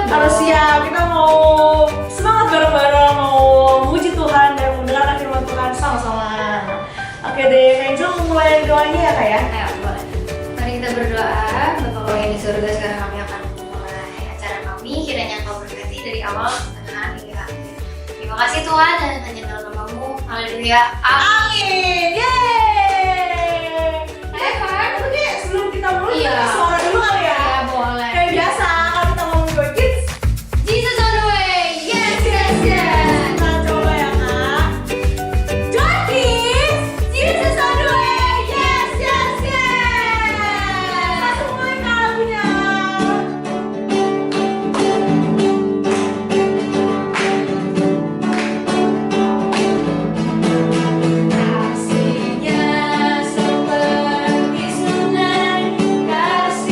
Harus siap, kita mau semangat bareng-bareng, mau memuji Tuhan dan mendengarkan firman Tuhan sama-sama. Oke deh, Kak Angel mulai doanya ya Kak ya? Ayo, boleh. Mari kita berdoa. Bapa kami yang di surga, sekarang kami akan memulai acara kami. Kiranya Engkau berkati dari awal, tengah, hingga akhir. Terima kasih Tuhan, dan hanya dalam nama-Mu. Haleluya. Amin, yeay! Evan. Tapi sebelum kita mulai, Iya. kita suara dulu kali ya? Ya, boleh. Kayak biasa, kalau kita ngomong Go Kids, Jesus on the way. Yes, yes, yes. kita coba ya Kak. Go Kids, Jesus on the way, yes, yes, yes. Langsung mulai Kak lagunya. Kasihnya seperti sungai, kasih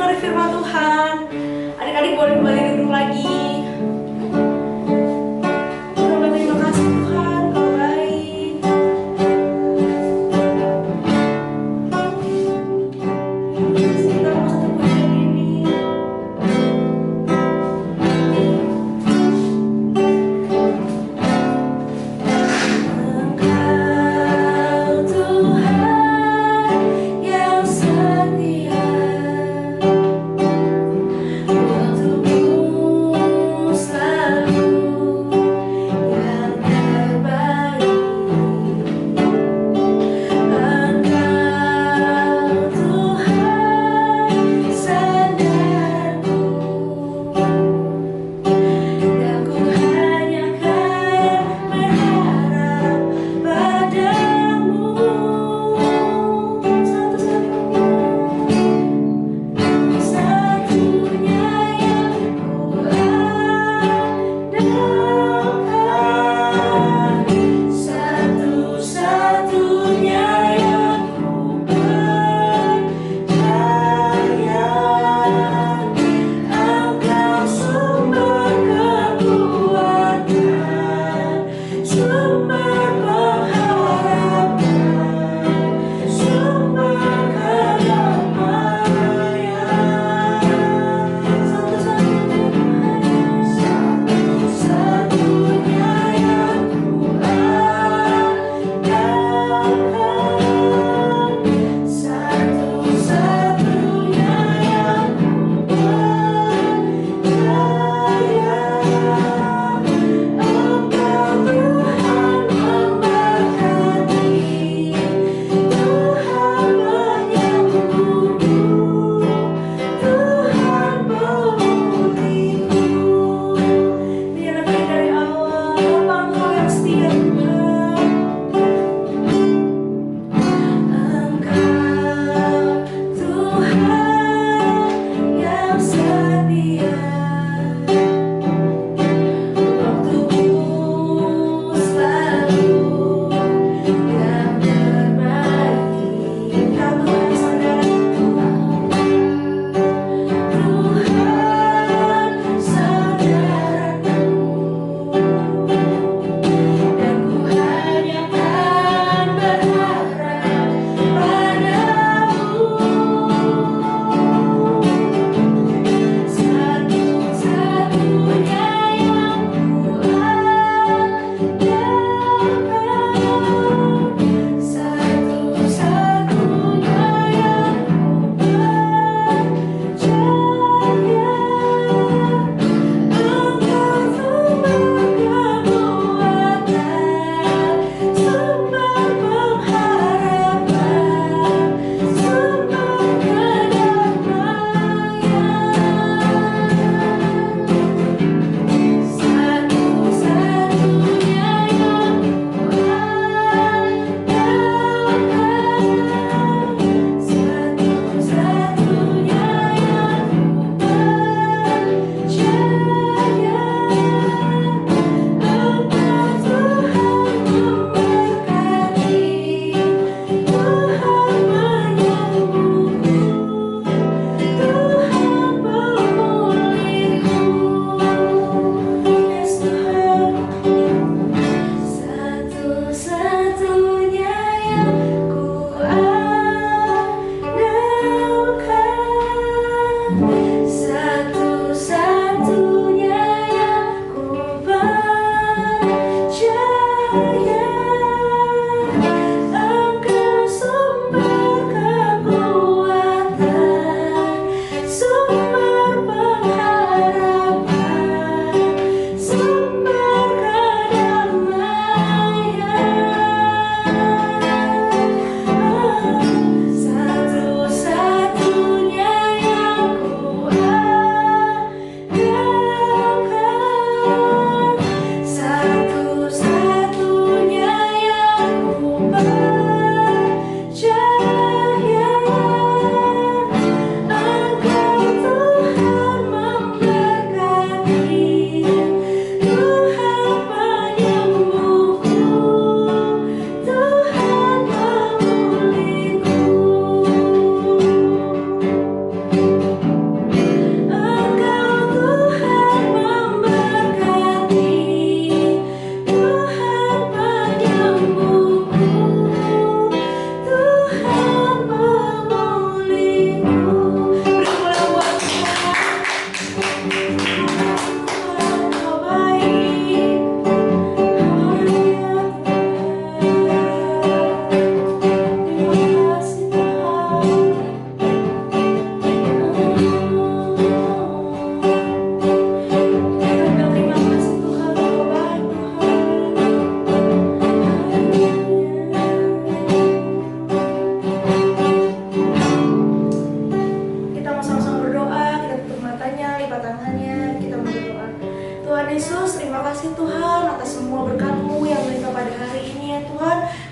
dari firman Tuhan. Adik-adik boleh kembali duduk lagi. Terima kasih Tuhan, Kau baik. Kita mau satu pujian ini. Engkau Tuhan yang setia, untukmu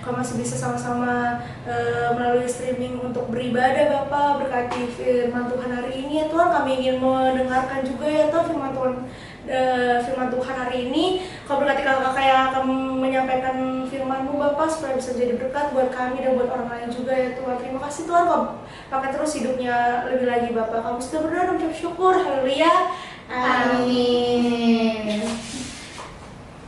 kalau masih bisa sama-sama melalui streaming untuk beribadah Bapak, berkati firman Tuhan hari ini ya Tuhan. Kami ingin mendengarkan juga ya Tuhan firman Tuhan hari ini. Kau berkati kakak-kakak yang akan menyampaikan firman-Mu Bapak, supaya bisa jadi berkat buat kami dan buat orang lain juga ya Tuhan. Terima kasih Tuhan, Kau pakai terus hidupnya lebih lagi Bapak. Kami sudah berdoa dan mengucap syukur. Haleluya. Amin.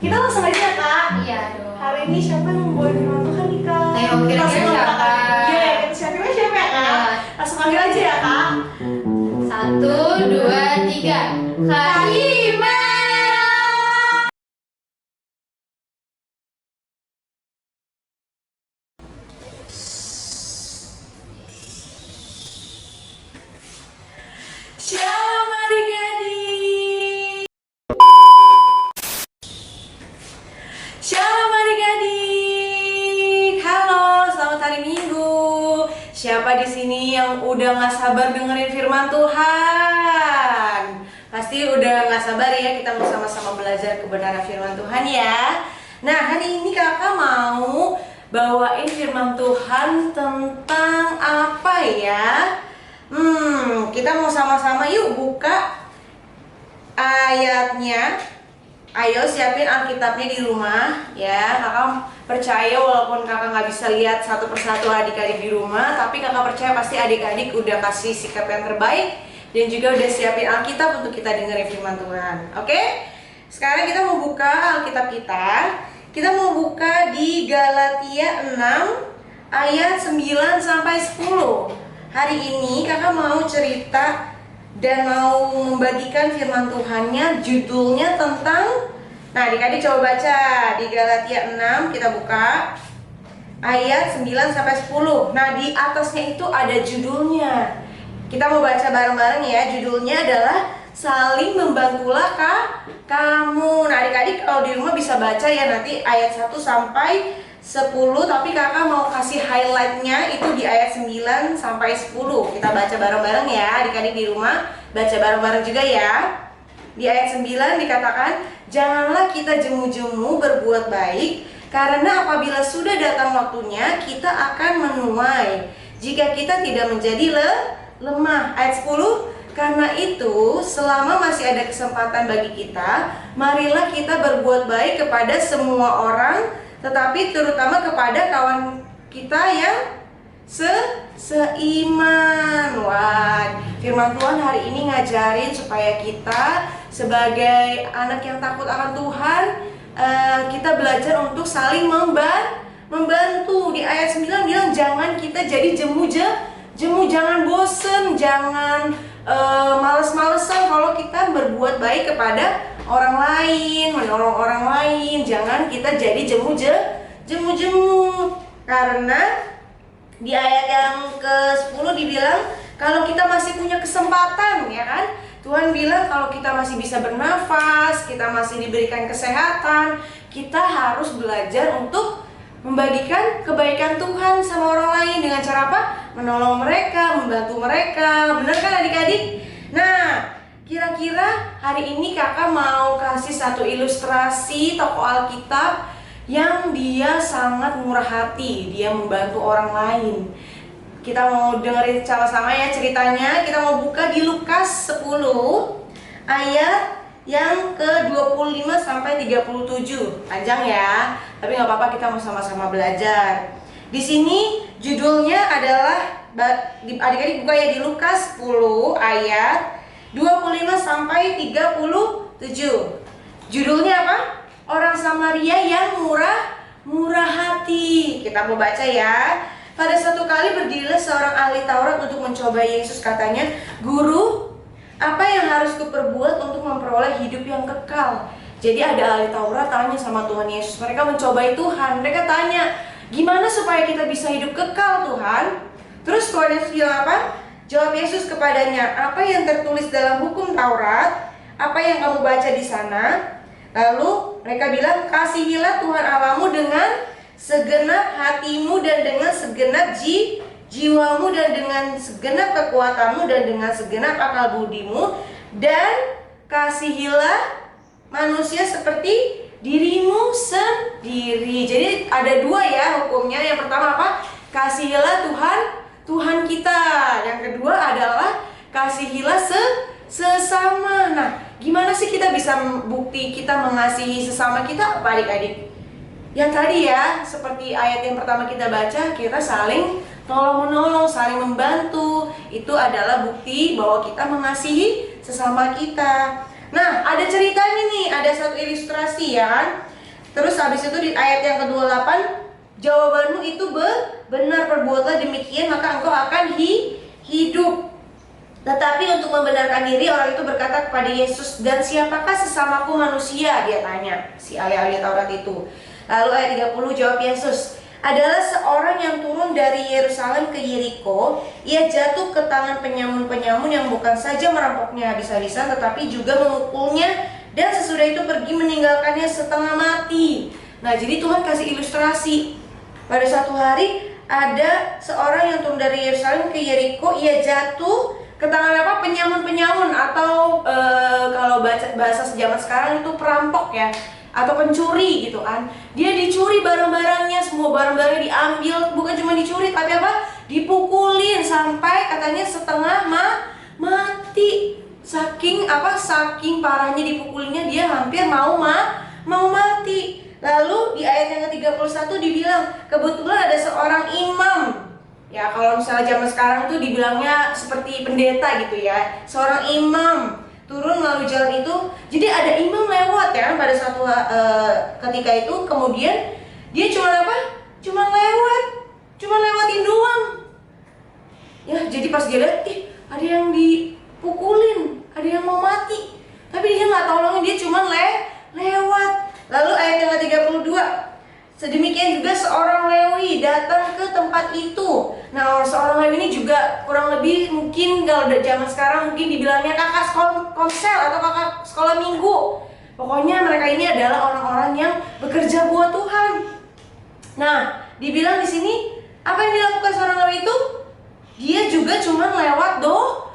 Kita langsung aja ya Kak. Iya dong. Hari ini siapa yang membawa firman Tuhan nih Kak? Ayo, kira-kira Langsung siapa? Iya, siapa ya Kak? Iya. Langsung panggil aja ya Kak. 1, 2, 3. Kak Ima. Shalom adik-adik. Shalom adik-adik. Halo, selamat hari Minggu. Siapa di sini yang udah gak sabar dengerin firman Tuhan? Pasti udah gak sabar ya, kita mau sama-sama belajar kebenaran firman Tuhan ya. Nah, hari ini kakak mau bawain firman Tuhan tentang apa ya? Kita mau sama-sama yuk buka ayatnya. Ayo siapin Alkitabnya di rumah ya. Kakak percaya walaupun kakak nggak bisa lihat satu persatu adik-adik di rumah, tapi kakak percaya pasti adik-adik udah kasih sikap yang terbaik dan juga udah siapin Alkitab untuk kita dengerin firman Tuhan. Oke? Sekarang kita mau buka Alkitab kita. Kita mau buka di Galatia 6 ayat 9 sampai 10. Hari ini kakak mau cerita dan mau membagikan firman Tuhannya, judulnya tentang, nah adik-adik coba baca di Galatia 6, kita buka ayat 9 sampai 10. Nah di atasnya itu ada judulnya. Kita mau baca bareng-bareng ya. Judulnya adalah saling membantulah kamu. Nah adik-adik kalau di rumah bisa baca ya, nanti ayat 1 sampai 10, tapi kakak mau kasih highlightnya itu di ayat 9 sampai 10. Kita baca bareng-bareng ya, adik-adik di rumah baca bareng-bareng juga ya. Di ayat 9 dikatakan, janganlah kita jemu-jemu berbuat baik, karena apabila sudah datang waktunya kita akan menuai, jika kita tidak menjadi lemah. Ayat 10, karena itu selama masih ada kesempatan bagi kita, marilah kita berbuat baik kepada semua orang, tetapi terutama kepada kawan kita yang seiman. Wah, firman Tuhan hari ini ngajarin supaya kita sebagai anak yang takut akan Tuhan, kita belajar untuk saling membantu. Di ayat 9 bilang jangan kita jadi jemu, jangan bosen, jangan males-malesan kalau kita berbuat baik kepada orang lain, menolong orang lain. Jangan kita jadi jemu. Karena di ayat yang ke-10 dibilang kalau kita masih punya kesempatan, ya kan? Tuhan bilang kalau kita masih bisa bernafas, kita masih diberikan kesehatan, kita harus belajar untuk membagikan kebaikan Tuhan sama orang lain. Dengan cara apa? Menolong mereka, membantu mereka. Benar kan adik-adik? Nah, kira-kira hari ini kakak mau kasih satu ilustrasi tokoh Alkitab yang dia sangat murah hati, dia membantu orang lain. Kita mau dengerin sama-sama ya ceritanya. Kita mau buka di Lukas 10 ayat yang ke-25 sampai 37. Panjang ya, tapi nggak apa-apa, kita mau sama-sama belajar. Di sini judulnya adalah, adik-adik buka ya, di Lukas 10 ayat 25 sampai 37. Judulnya apa? Orang Samaria yang murah hati. Kita mau baca ya. Pada suatu kali berdirilah seorang ahli Taurat untuk mencoba Yesus. Katanya, "Guru, apa yang harus kuperbuat untuk memperoleh hidup yang kekal?" Jadi ada ahli Taurat tanya sama Tuhan Yesus. Mereka mencobai Tuhan. Mereka tanya, gimana supaya kita bisa hidup kekal Tuhan? Terus Tuhan Yesus bilang apa? Jawab Yesus kepadanya, "Apa yang tertulis dalam hukum Taurat? Apa yang kamu baca di sana?" Lalu mereka bilang, "Kasihilah Tuhan Allahmu dengan segenap hatimu dan dengan segenap jiwamu dan dengan segenap kekuatanmu dan dengan segenap akal budimu, dan kasihilah manusia seperti dirimu sendiri. Jadi ada dua ya hukumnya. Yang pertama apa? Kasihilah Tuhan kita. Yang kedua adalah kasihilah sesama. Nah, gimana sih kita bisa bukti kita mengasihi sesama kita, Pak adik-adik? Yang tadi ya, seperti ayat yang pertama kita baca, kita saling tolong-menolong, saling membantu. Itu adalah bukti bahwa kita mengasihi sesama kita. Nah, ada ceritanya nih, ada satu ilustrasi ya kan. Terus habis itu di ayat yang ke-28, jawabanmu itu benar, perbuatlah demikian maka engkau akan hidup. Tetapi untuk membenarkan diri, orang itu berkata kepada Yesus, dan siapakah sesamaku manusia? Dia tanya, si ahli-ahli Taurat itu. Lalu ayat 30 jawab Yesus, adalah seorang yang turun dari Yerusalem ke Yeriko. Ia jatuh ke tangan penyamun-penyamun yang bukan saja merampoknya habis-habisan, tetapi juga memukulnya, dan sesudah itu pergi meninggalkannya setengah mati. Nah, jadi Tuhan kasih ilustrasi. Pada suatu hari ada seorang yang turun dari Yerusalem ke Yeriko. Ia jatuh ke tangan apa? Penyamun-penyamun atau kalau bahasa zaman sekarang itu perampok ya, atau pencuri gitu kan. Dia dicuri barang-barangnya, semua barang-barangnya diambil. Bukan cuma dicuri tapi apa? Dipukulin sampai katanya setengah mati. Saking saking parahnya dipukulinya, dia hampir mau mati. Lalu di ayat yang ke-31 dibilang, kebetulan ada seorang imam. Ya, kalau misalnya zaman sekarang tuh dibilangnya seperti pendeta gitu ya. Seorang imam turun melalui jalan itu. Jadi ada imam lewat ya pada suatu ketika itu. Kemudian dia cuma lewatin doang. Ya, jadi pas dia lihat, ada yang dipukulin, ada yang mau mati, tapi dia nggak tolongin, dia cuma lewat. Lalu ayat yang ke-32, sedemikian juga seorang Lewi datang ke tempat itu. Nah, seorang Lewi ini juga kurang lebih mungkin kalau udah zaman sekarang mungkin dibilangnya kakak komsel atau kakak sekolah minggu. Pokoknya mereka ini adalah orang-orang yang bekerja buat Tuhan. Nah, dibilang di sini apa yang dilakukan seorang Lewi itu? Dia juga cuma lewat doang.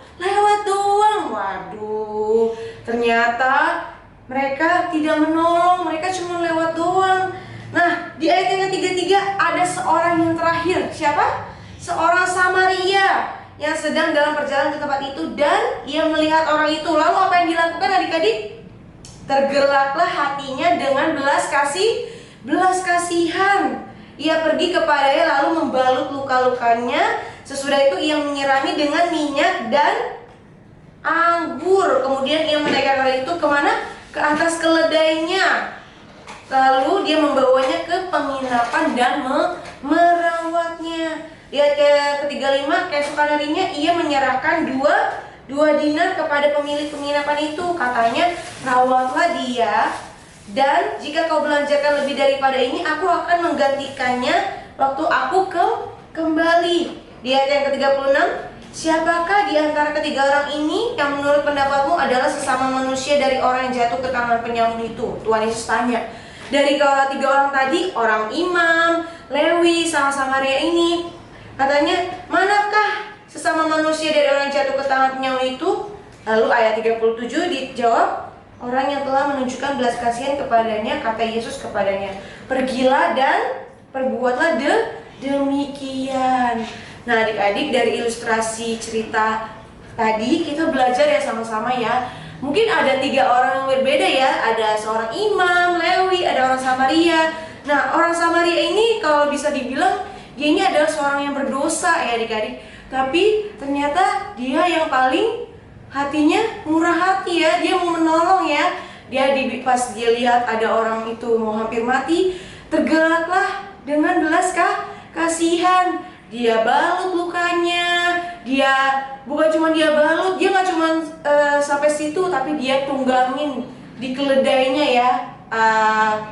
Waduh, ternyata mereka tidak menolong, mereka cuma lewat doang. Nah, di ayat yang ke-33 ada seorang yang terakhir. Siapa? Seorang Samaria yang sedang dalam perjalanan ke tempat itu, dan ia melihat orang itu. Lalu apa yang dilakukan adik-adik? Tergeraklah hatinya dengan belas kasihan. Ia pergi kepadanya lalu membalut luka-lukanya. Sesudah itu ia menyirami dengan minyak dan anggur. Kemudian ia menaikkan orang itu kemana? Ke atas keledainya. Lalu dia membawanya ke penginapan dan merawatnya. Lihat ke-35, keesokan harinya ia menyerahkan dua dinar kepada pemilik penginapan itu. Katanya, rawatlah dia, dan jika kau belanjakan lebih daripada ini, aku akan menggantikannya waktu aku kembali. Di ayat yang ke-36, siapakah di antara ketiga orang ini yang menurut pendapatmu adalah sesama manusia dari orang yang jatuh ke tangan penyamun itu? Tuhan Yesus tanya. Dari tiga orang tadi, orang imam, Lewi, sama Samaria ini, katanya, manakah sesama manusia dari orang yang jatuh ke tangan penyamun itu? Lalu ayat 37 dijawab, orang yang telah menunjukkan belas kasihan kepadanya, kata Yesus kepadanya, pergilah dan perbuatlah demikian. Nah, adik-adik, dari ilustrasi cerita tadi kita belajar ya sama-sama ya. Mungkin ada tiga orang yang berbeda ya. Ada seorang imam, Lewi, ada orang Samaria. Nah, orang Samaria ini kalau bisa dibilang dia ini adalah seorang yang berdosa ya adik-adik. Tapi ternyata dia yang paling hatinya murah hati ya. Dia mau menolong ya. Pas dia lihat ada orang itu mau hampir mati, tergeraklah dengan belas kasihan. Dia balut lukanya, dia bukan cuma dia balut, dia nggak cuma sampai situ, tapi dia tunggangin di keledainya ya.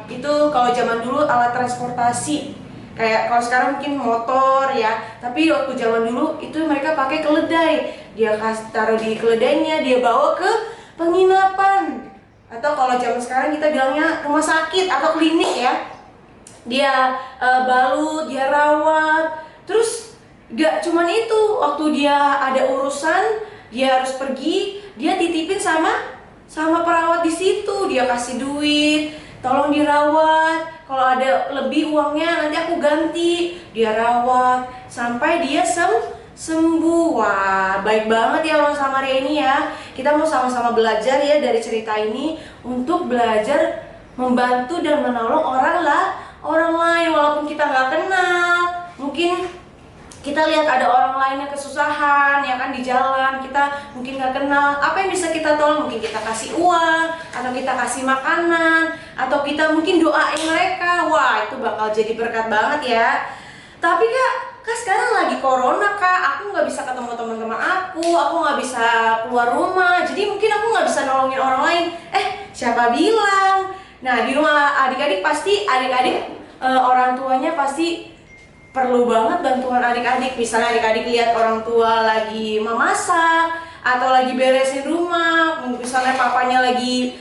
Itu kalau zaman dulu alat transportasi, kayak kalau sekarang mungkin motor ya, tapi waktu zaman dulu itu mereka pakai keledai. Dia taruh di keledainya, dia bawa ke penginapan, atau kalau zaman sekarang kita bilangnya rumah sakit atau klinik ya. Dia balut, dia rawat. Terus gak cuman itu, waktu dia ada urusan, dia harus pergi, dia titipin sama perawat di situ, dia kasih duit, tolong dirawat, kalau ada lebih uangnya nanti aku ganti. Dia rawat sampai dia sembuh. Wah, baik banget ya orang Samaria ini ya. Kita mau sama-sama belajar ya dari cerita ini untuk belajar membantu dan menolong orang lain walaupun kita nggak kenal. Mungkin kita lihat ada orang lain yang kesusahan ya kan di jalan, kita mungkin nggak kenal. Apa yang bisa kita tolong? Mungkin kita kasih uang, atau kita kasih makanan, atau kita mungkin doain mereka. Wah, itu bakal jadi berkat banget ya. Tapi kak sekarang lagi corona kak, aku nggak bisa ketemu teman-teman aku nggak bisa keluar rumah, jadi mungkin aku nggak bisa nolongin orang lain. Siapa bilang? Nah, di rumah adik-adik pasti orang tuanya pasti perlu banget bantuan adik-adik. Misalnya adik-adik lihat orang tua lagi memasak atau lagi beresin rumah, misalnya papanya lagi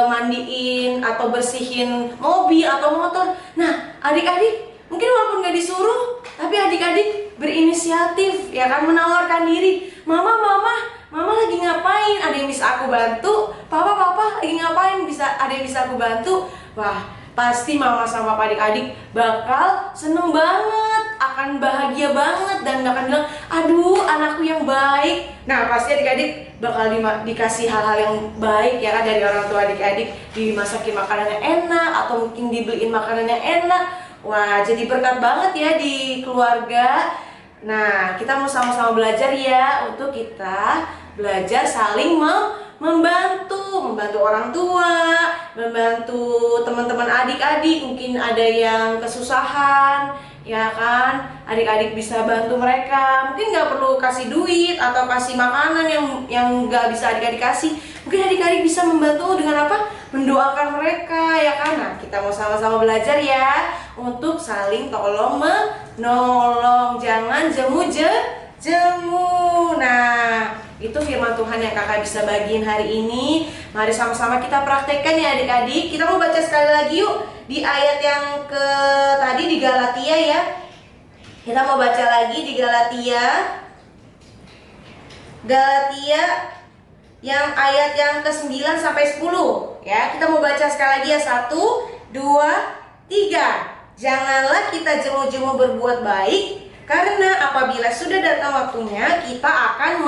mandiin atau bersihin mobil atau motor. Nah, adik-adik mungkin walaupun gak disuruh, tapi adik-adik berinisiatif ya kan, menawarkan diri. Mama lagi ngapain? Ada yang bisa aku bantu? Papa lagi ngapain? Ada yang bisa aku bantu? Wah, pasti mama sama papa adik-adik bakal seneng banget, akan bahagia banget, dan akan bilang, aduh anakku yang baik. Nah, pasti adik-adik bakal dikasih hal-hal yang baik ya kan dari orang tua adik-adik, dimasakin makanan yang enak atau mungkin dibeliin makanan yang enak. Wah, jadi berkat banget ya di keluarga. Nah, kita mau sama-sama belajar ya, untuk kita belajar saling membantu orang tua, membantu teman-teman adik-adik. Mungkin ada yang kesusahan ya kan, adik-adik bisa bantu mereka. Mungkin nggak perlu kasih duit atau kasih makanan yang nggak bisa adik-adik kasih. Mungkin adik-adik bisa membantu dengan apa? Mendoakan mereka ya kan. Nah, kita mau sama-sama belajar ya untuk saling tolong menolong, jangan jemu. Nah, itu firman Tuhan yang kakak bisa bagiin hari ini. Mari sama-sama kita praktekkan ya adik-adik. Kita mau baca sekali lagi yuk di ayat yang tadi di Galatia ya. Kita mau baca lagi di Galatia yang ayat yang ke-9 sampai 10 ya. Kita mau baca sekali lagi ya. 1, 2, 3. Janganlah kita jemu-jemu berbuat baik, karena apabila sudah datang waktunya kita akan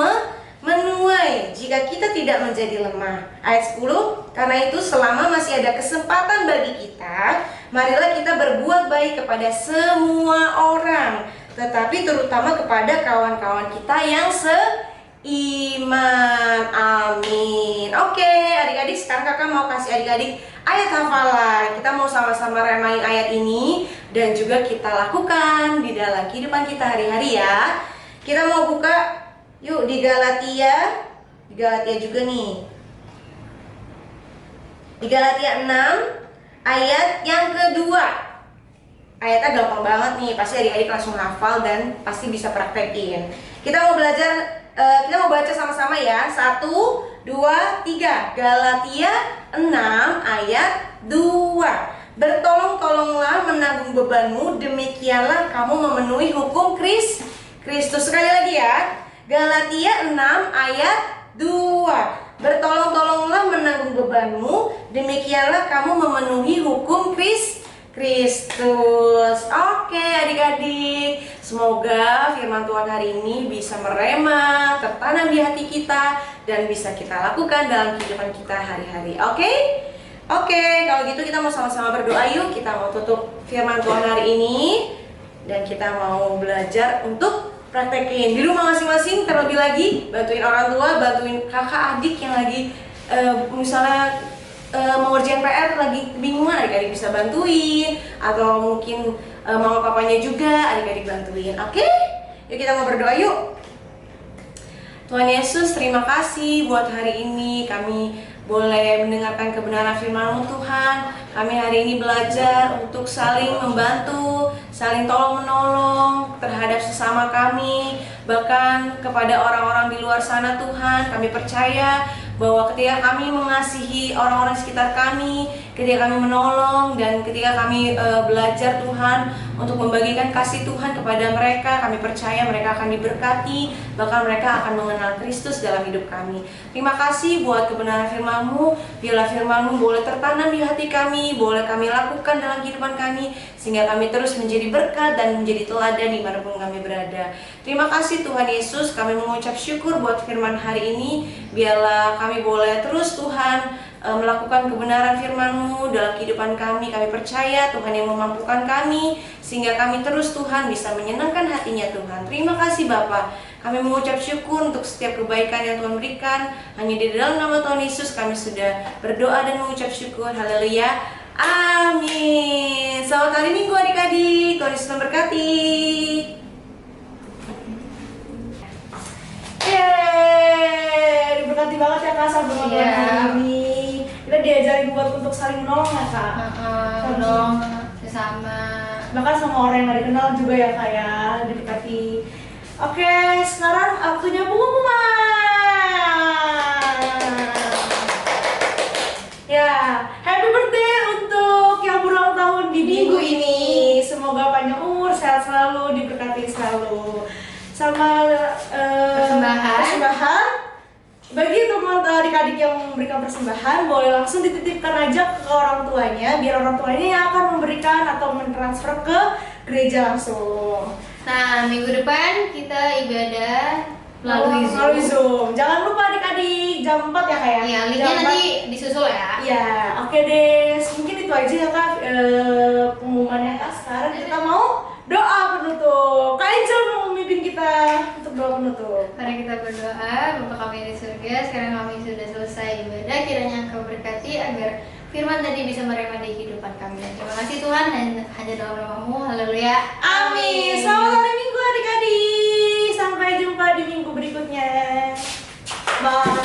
menuai jika kita tidak menjadi lemah. Ayat 10. Karena itu selama masih ada kesempatan bagi kita, marilah kita berbuat baik kepada semua orang, tetapi terutama kepada kawan-kawan kita yang seiman. Amin. Oke adik-adik, sekarang kakak mau kasih adik-adik ayat hafalan. Kita mau sama-sama remain ayat ini dan juga kita lakukan di dalam kehidupan kita hari-hari ya. Kita mau buka yuk di Galatia juga nih. Di Galatia 6 ayat yang kedua. Ayatnya gampang banget nih, pasti adik-adik langsung hafal dan pasti bisa praktekin. Kita mau belajar, kita mau baca sama-sama ya. 1, 2, 3. Galatia 6 ayat 2. Bertolong-tolonglah menanggung bebanmu, demikianlah kamu memenuhi hukum Kristus. Sekali lagi ya. Galatia 6 ayat 2. Bertolong-tolonglah menanggung bebanmu, demikianlah kamu memenuhi hukum Kristus. Oke adik-adik, semoga firman Tuhan hari ini bisa merema, tertanam di hati kita, dan bisa kita lakukan dalam kehidupan kita hari-hari. Oke, kalau gitu kita mau sama-sama berdoa yuk. Kita mau tutup firman Tuhan hari ini, dan kita mau belajar untuk praktekin di rumah masing-masing. Terlebih lagi bantuin orang tua, bantuin kakak adik yang lagi misalnya mau ngerjain PR lagi bingungan, adik-adik bisa bantuin. Atau mungkin mama papanya juga adik-adik bantuin. Oke? Yuk kita mau berdoa yuk. Tuhan Yesus, terima kasih buat hari ini kami boleh mendengarkan kebenaran firman-Mu Tuhan. Kami hari ini belajar untuk saling membantu, saling tolong-menolong terhadap sesama kami, bahkan kepada orang-orang di luar sana Tuhan. Kami percaya bahwa ketika kami mengasihi orang-orang sekitar kami, ketika kami menolong, dan ketika kami belajar Tuhan untuk membagikan kasih Tuhan kepada mereka. Kami percaya mereka akan diberkati, bahkan mereka akan mengenal Kristus dalam hidup kami. Terima kasih buat kebenaran firman-Mu. Biarlah firman-Mu boleh tertanam di hati kami, boleh kami lakukan dalam kehidupan kami, sehingga kami terus menjadi berkat dan menjadi teladan dimanapun kami berada. Terima kasih Tuhan Yesus, kami mengucap syukur buat firman hari ini. Biarlah kami boleh terus Tuhan melakukan kebenaran firman-Mu dalam kehidupan kami. Kami percaya Tuhan yang memampukan kami, sehingga kami terus Tuhan bisa menyenangkan hatinya Tuhan. Terima kasih Bapa. Kami mengucap syukur untuk setiap kebaikan yang Tuhan berikan. Hanya di dalam nama Tuhan Yesus kami sudah berdoa dan mengucap syukur. Haleluya. Amin. Selamat hari Minggu adik-adik. Tuhan Yesus memberkati. Yeay, diberkati banget ya Kak sama Tuhan hari ini. Kita diajarin buat untuk saling menolong ya Kak. Menolong sesama. Bahkan sama orang yang gak dikenal juga ya Kak ya, diberkati. Oke, sekarang waktunya pengumuman. Ya, happy birthday untuk yang berulang tahun di minggu ini. Semoga panjang umur, sehat selalu, diberkati selalu. Sama persembahan. Bagi teman adik-adik yang memberikan persembahan, boleh langsung dititipkan aja ke orang tuanya, biar orang tuanya yang akan memberikan atau mentransfer ke gereja langsung. Nah, minggu depan kita ibadah melalui Zoom. Jangan lupa adik-adik, jam 4 ya Kak ya? Iya, linknya nanti disusul ya. Iya, oke deh. Mungkin itu aja ya Kak pengumumannya Kak. Sekarang kita mau doa penutup. Kak Angel mau memimpin kita untuk doa penutup. Mari kita berdoa. Bapa kami di surga, sekarang kami sudah selesai ibadah. Kiranya Engkau berkati agar firman tadi bisa merema di kehidupan kami. Terima kasih Tuhan, hanya dalam nama-Mu. Haleluya. Amin. Selamat hari Minggu adik-adik. Sampai jumpa di minggu berikutnya. Bye.